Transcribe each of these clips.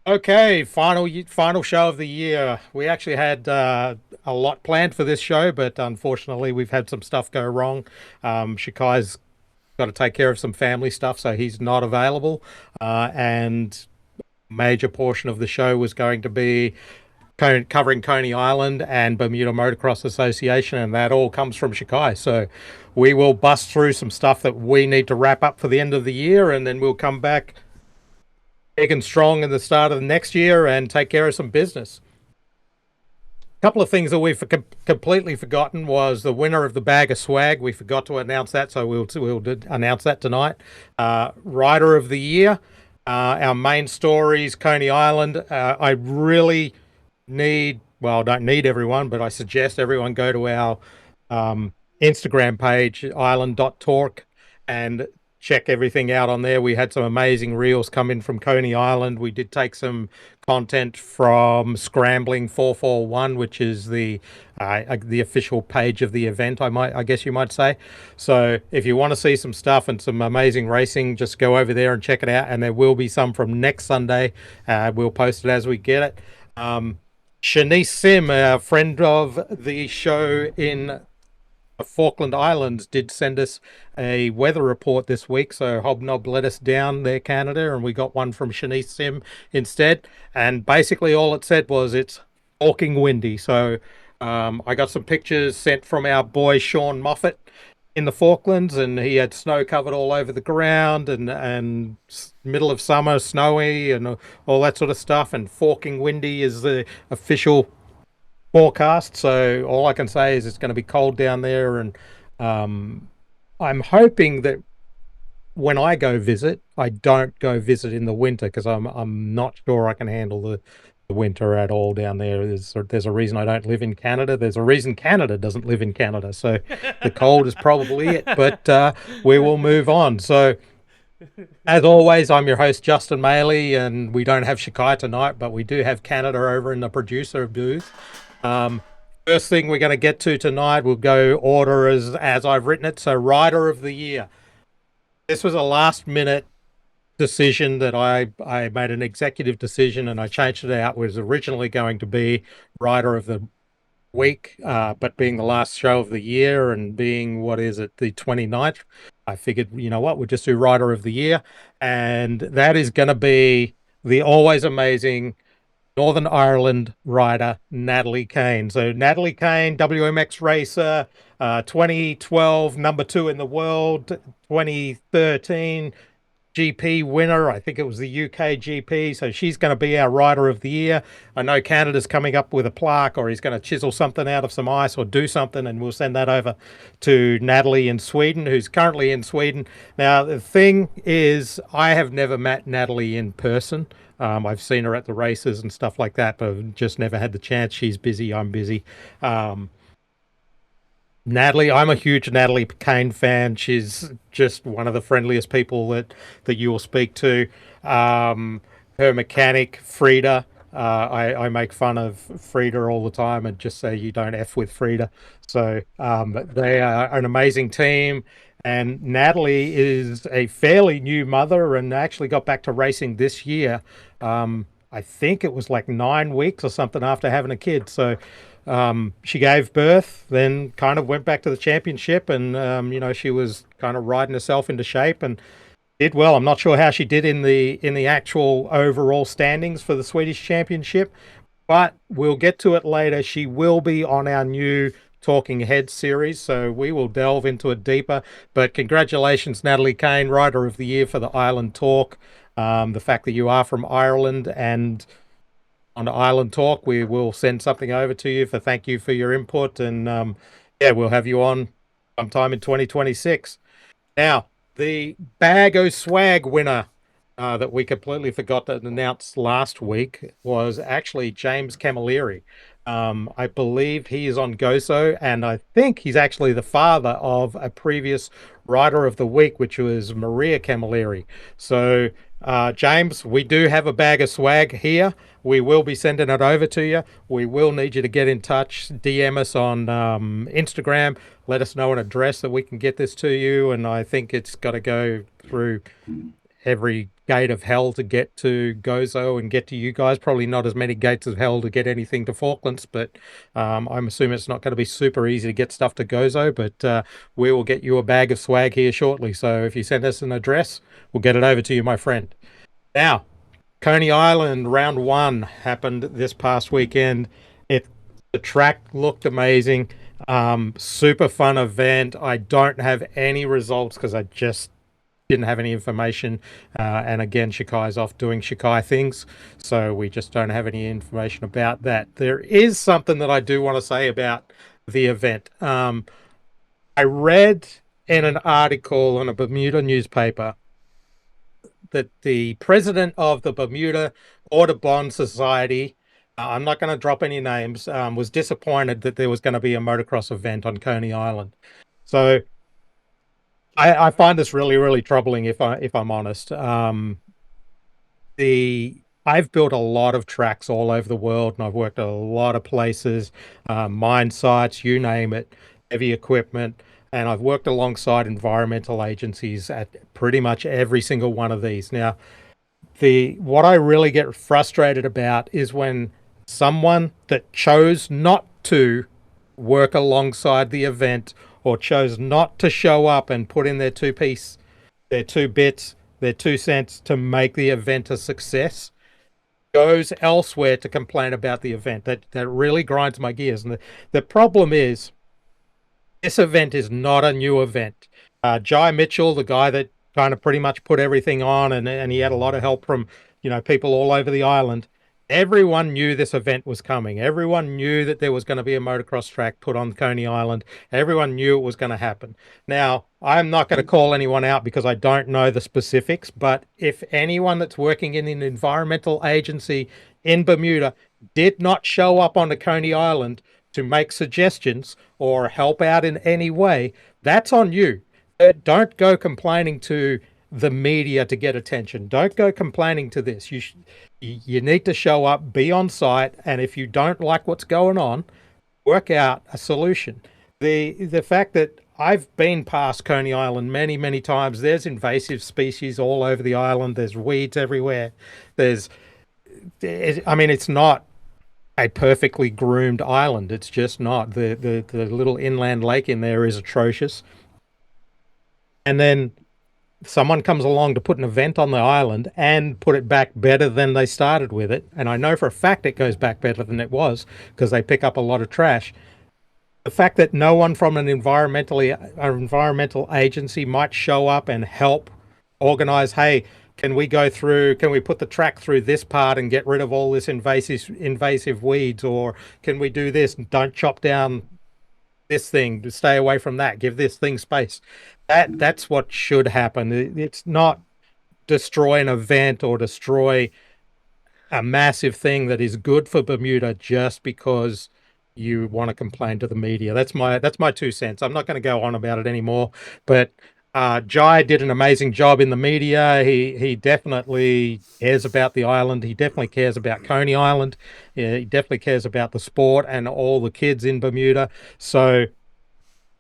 Okay, final show of the year. We actually had a lot planned for this show, but unfortunately, we've had some stuff go wrong. Shikai's got to take care of some family stuff, so he's not available. And major portion of the show was going to be covering Coney Island and Bermuda Motocross Association, and that all comes from Shikai. So we will bust through some stuff that we need to wrap up for the end of the year, and then we'll come back big and strong in the start of the next year and take care of some business. A couple of things that we've completely forgotten was the winner of the bag of swag. We forgot to announce that, so we'll announce that tonight. Rider of the year. Our main stories, Coney Island. I really well, I don't need everyone, but I suggest everyone go to our Instagram page, island.talk, and check everything out on there. We had some amazing reels come in from Coney Island. We did take some content from Scrambling 441, which is the official page of the event, I guess you might say. So if you want to see some stuff and some amazing racing, just go over there and check it out. And there will be some from next Sunday. We'll post it as we get it. Shanice Sim, a friend of the show in Falkland Islands, did send us a weather report this week. So Hobnob let us down there, Canada, and we got one from Shanice Sim instead. And basically all it said was it's hawking windy. So I got some pictures sent from our boy Sean Moffat in the Falklands, and he had snow covered all over the ground, and middle of summer, snowy, and all that sort of stuff. And forking windy is the official forecast. So all I can say is it's going to be cold down there, and I'm hoping that when I go visit, I don't go visit in the winter because I'm not sure I can handle the winter at all down there. There's a reason I don't live in Canada. There's a reason Canada doesn't live in Canada. So the cold is probably it, but we will move on. So as always, I'm your host, Justin Maley, and we don't have Shikai tonight, but we do have Canada over in the producer booth. First thing we're going to get to tonight, we'll go order as I've written it. So Rider of the Year. This was a last minute decision that I made, an executive decision, and I changed it out. It was originally going to be Rider of the Week, but being the last show of the year and being, what is it, the 29th, I figured, you know what, we'll just do Rider of the Year. And that is going to be the always amazing Northern Ireland rider, Natalie Kane. So Natalie Kane, WMX racer, 2012, #2 in the world, 2013 GP winner. I think it was the UK GP. So she's going to be our rider of the year. I know Canada's coming up with a plaque, or he's going to chisel something out of some ice or do something, and we'll send that over to Natalie in Sweden, who's currently in Sweden. Now, the thing is, I have never met Natalie in person. I've seen her at the races and stuff like that, but I've just never had the chance. She's busy. I'm busy. Natalie, I'm a huge Natalie Kane fan. She's just one of the friendliest people that you will speak to. Her mechanic, Frida, I make fun of Frida all the time and just say you don't F with Frida. So they are an amazing team. And Natalie is a fairly new mother and actually got back to racing this year. I think it was like 9 weeks or something after having a kid. So she gave birth, then kind of went back to the championship, and she was kind of riding herself into shape and did well. I'm not sure how she did in the actual overall standings for the Swedish Championship, but we'll get to it later. She will be on our new Talking Heads series, so we will delve into it deeper. But congratulations, Natalie Kane, Rider of the Year for the Island Talk. The fact that you are from Ireland, and on Island Talk, we will send something over to you for thank you for your input, and we'll have you on sometime in 2026. Now, the Bag O' Swag winner that we completely forgot to announce last week was actually James Camilleri. I believe he is on Goso, and I think he's actually the father of a previous Rider of the Week, which was Maria Camilleri. So, James, we do have a bag of swag here. We will be sending it over to you. We will need you to get in touch, DM us on Instagram, let us know an address that we can get this to you. And I think it's got to go through every gate of hell to get to Gozo and get to you guys. Probably not as many gates of hell to get anything to Falklands, but I'm assuming it's not going to be super easy to get stuff to Gozo. But we will get you a bag of swag here shortly. So if you send us an address, we'll get it over to you, my friend. Now, Coney Island round one happened this past weekend. The track looked amazing. Super fun event. I don't have any results because I just didn't have any information. And again, Shikai's off doing Shikai things, so we just don't have any information about that. There is something that I do want to say about the event. I read in an article in a Bermuda newspaper that the president of the Bermuda Audubon Society, I'm not going to drop any names, was disappointed that there was going to be a motocross event on Coney Island. So I find this really, really troubling if I'm honest. I've built a lot of tracks all over the world, and I've worked at a lot of places, mine sites, you name it, heavy equipment, and I've worked alongside environmental agencies at pretty much every single one of these. Now, what I really get frustrated about is when someone that chose not to work alongside the event or chose not to show up and put in their their 2 bits, their 2 cents to make the event a success, goes elsewhere to complain about the event. That really grinds my gears. And the problem is, this event is not a new event. Jai Mitchell, the guy that kind of pretty much put everything on, and he had a lot of help from people all over the island. Everyone knew this event was coming. Everyone knew that there was going to be a motocross track put on Coney Island. Everyone knew it was going to happen. Now, I'm not going to call anyone out because I don't know the specifics, but if anyone that's working in an environmental agency in Bermuda did not show up on the Coney Island to make suggestions or help out in any way, that's on you. Don't go complaining to the media to get attention. Don't go complaining to this. You need to show up, be on site, and if you don't like what's going on, work out a solution. The fact that I've been past Coney Island many, many times, there's invasive species all over the island. There's weeds everywhere. It's not a perfectly groomed island. It's just not. The little inland lake in there is atrocious. And then someone comes along to put an event on the island and put it back better than they started with it. And I know for a fact it goes back better than it was because they pick up a lot of trash. The fact that no one from an environmental agency might show up and help organize, hey, can we put the track through this part and get rid of all this invasive weeds? Or can we do this? Don't chop down this thing, to stay away from that, give this thing space. That's what should happen. It's not destroy an event or destroy a massive thing that is good for Bermuda just because you want to complain to the media. That's my 2 cents. I'm not going to go on about it anymore. But Jai did an amazing job in the media. He definitely cares about the island. He definitely cares about Coney Island. Yeah, he definitely cares about the sport and all the kids in Bermuda. So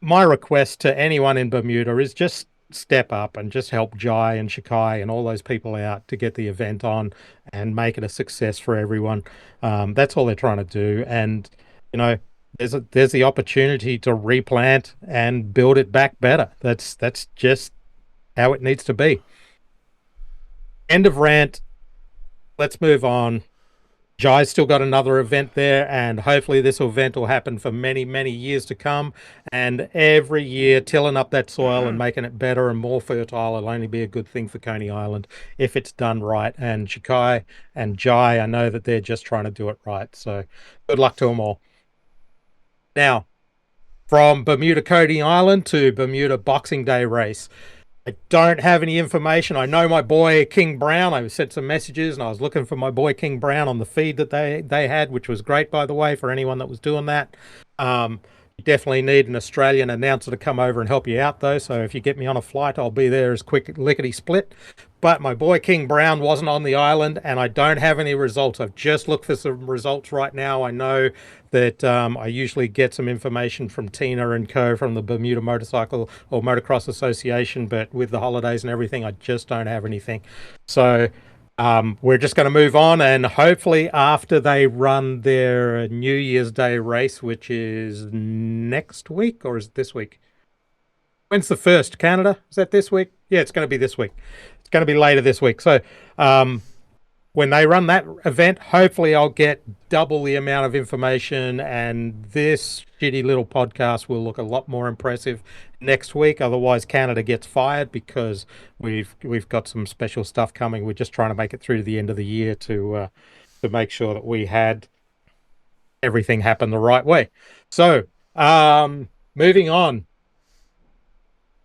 my request to anyone in Bermuda is just step up and just help Jai and Shikai and all those people out to get the event on and make it a success for everyone. That's all they're trying to do. And, there's the opportunity to replant and build it back better. That's just how it needs to be. End of rant. Let's move on. Jai's still got another event there, and hopefully this event will happen for many, many years to come. And every year, tilling up that soil and making it better and more fertile will only be a good thing for Coney Island if it's done right. And Shikai and Jai, I know that they're just trying to do it right. So good luck to them all. Now, from Bermuda Coney Island to Bermuda Boxing Day race. I don't have any information. I know my boy King Brown. I sent some messages and I was looking for my boy King Brown on the feed that they had, which was great, by the way, for anyone that was doing that. You definitely need an Australian announcer to come over and help you out, though. So if you get me on a flight, I'll be there as quick lickety split. but my boy King Brown wasn't on the island, and I don't have any results. I've just looked for some results right now. I know that I usually get some information from Tina and co from the Bermuda Motorcycle or Motocross Association, but with the holidays and everything, I just don't have anything. So we're just going to move on, and hopefully after they run their New Year's Day race, which is next week, or is it this week? When's the first? Canada? Is that this week? Yeah, it's going to be this week. It's going to be later this week. So when they run that event, hopefully I'll get double the amount of information, and this shitty little podcast will look a lot more impressive next week. Otherwise, Canada gets fired because we've got some special stuff coming. We're just trying to make it through to the end of the year to make sure that we had everything happen the right way. So moving on.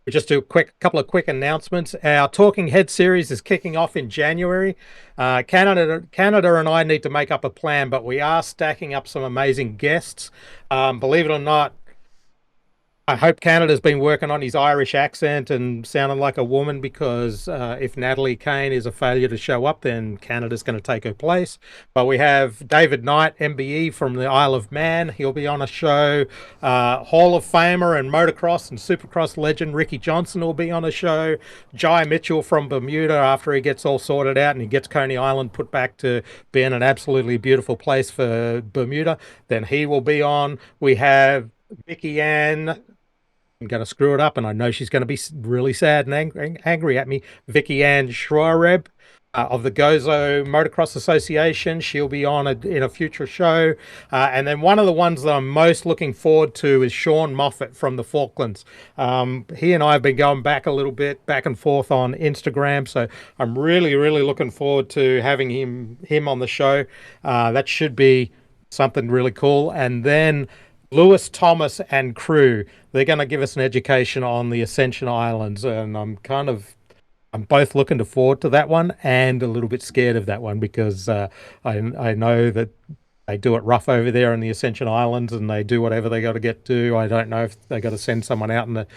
We just do a couple of quick announcements. Our Talking Head series is kicking off in January. Canada and I need to make up a plan, but we are stacking up some amazing guests. Believe it or not, I hope Canada's been working on his Irish accent and sounding like a woman, because if Natalie Kane is a failure to show up, then Canada's going to take her place. But we have David Knight, MBE from the Isle of Man. He'll be on a show. Hall of Famer and motocross and supercross legend Ricky Johnson will be on a show. Jai Mitchell from Bermuda, after he gets all sorted out and he gets Coney Island put back to being an absolutely beautiful place for Bermuda, then he will be on. We have Vicky Ann. I'm going to screw it up, and I know she's going to be really sad and angry at me. Vicky Ann Schwareb of the Gozo Motocross Association. She'll be on in a future show. And then one of the ones that I'm most looking forward to is Sean Moffat from the Falklands. He and I have been going back a little bit, back and forth on Instagram, so I'm really, really looking forward to having him on the show. That should be something really cool. And then Lewis Thomas and crew, they're going to give us an education on the Ascension Islands, and I'm both looking forward to that one and a little bit scared of that one, because I know that they do it rough over there in the Ascension Islands, and they do whatever they got to do. I don't know if they got to send someone out in the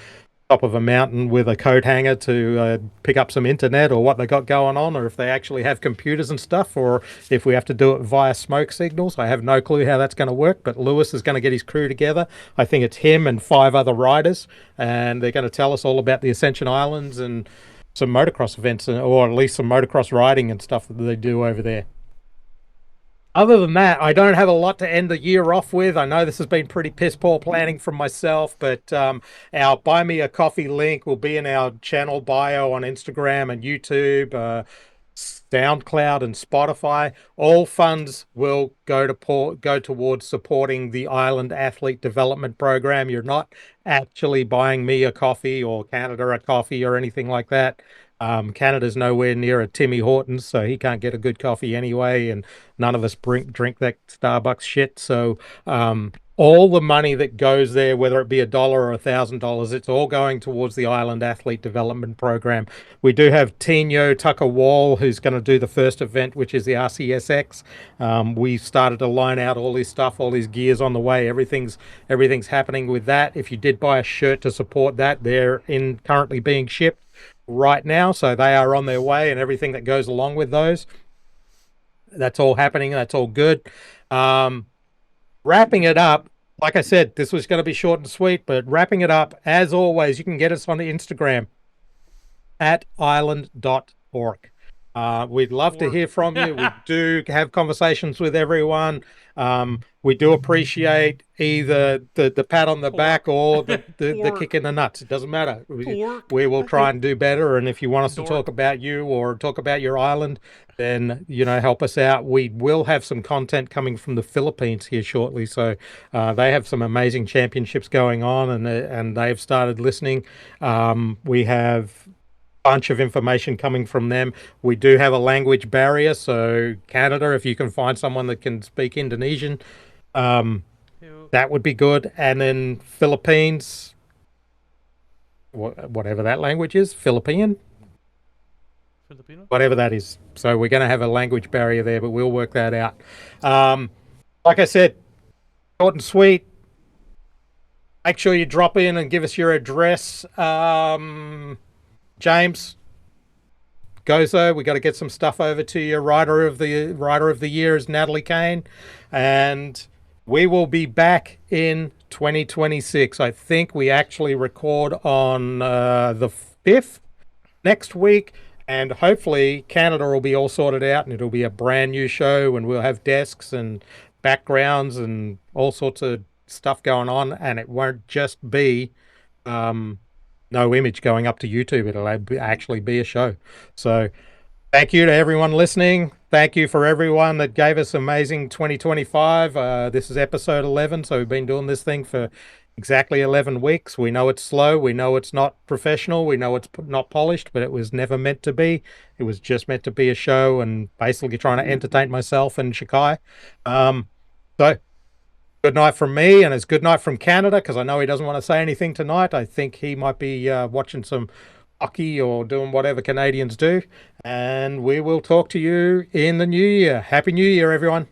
top of a mountain with a coat hanger to pick up some internet, or what they got going on, or if they actually have computers and stuff, or if we have to do it via smoke signals. I have no clue how that's going to work, but Lewis is going to get his crew together. I think it's him and 5 other riders, and they're going to tell us all about the Ascension Islands and some motocross events, or at least some motocross riding and stuff that they do over there. Other than that, I don't have a lot to end the year off with. I know this has been pretty piss poor planning from myself, but our Buy Me a Coffee link will be in our channel bio on Instagram and YouTube, SoundCloud and Spotify. All funds will go towards supporting the Island Athlete Development Program. You're not actually buying me a coffee or Canada a coffee or anything like that. Canada's nowhere near a Timmy Hortons, so he can't get a good coffee anyway, and none of us drink that Starbucks shit. So all the money that goes there, whether it be $1 or $1,000, it's all going towards the Island Athlete Development Program. We do have Tino Tucker Wall, who's going to do the first event, which is the RCSX. We started to line out all his stuff, all his gears on the way. Everything's happening with that. If you did buy a shirt to support that, they're currently being shipped right now, so they are on their way, and everything that goes along with those, that's all happening. That's all good. Wrapping it up, like I said, this was going to be short and sweet, but wrapping it up, as always, you can get us on the Instagram at island.org. We'd love to hear from you. We do have conversations with everyone. We do appreciate either the pat on the back or the kick in the nuts. It doesn't matter. We will try and do better. And if you want us to talk about you or talk about your island, then, help us out. We will have some content coming from the Philippines here shortly. So they have some amazing championships going on, and they've started listening. We have bunch of information coming from them. We do have a language barrier, so Canada, if you can find someone that can speak Indonesian, that would be good. And then Philippines, whatever that language is, Filipino, whatever that is. So we're going to have a language barrier there, but we'll work that out. Like I said, short and sweet. Make sure you drop in and give us your address. James, Gozo, we got to get some stuff over to you. Writer of the year is Natalie Kane, and we will be back in 2026. I think we actually record on the 5th next week, and hopefully Canada will be all sorted out and it'll be a brand new show, and we'll have desks and backgrounds and all sorts of stuff going on, and it won't just be no image going up to YouTube. It'll actually be a show. So thank you to everyone listening. Thank you for everyone that gave us amazing 2025. This is episode 11, so we've been doing this thing for exactly 11 weeks. We know it's slow. We know it's not professional. We know it's not polished, but it was never meant to be. It was just meant to be a show and basically trying to entertain myself and Shikai. So good night from me, and it's good night from Canada, because I know he doesn't want to say anything tonight. I think he might be watching some hockey or doing whatever Canadians do. And we will talk to you in the new year. Happy New Year, everyone.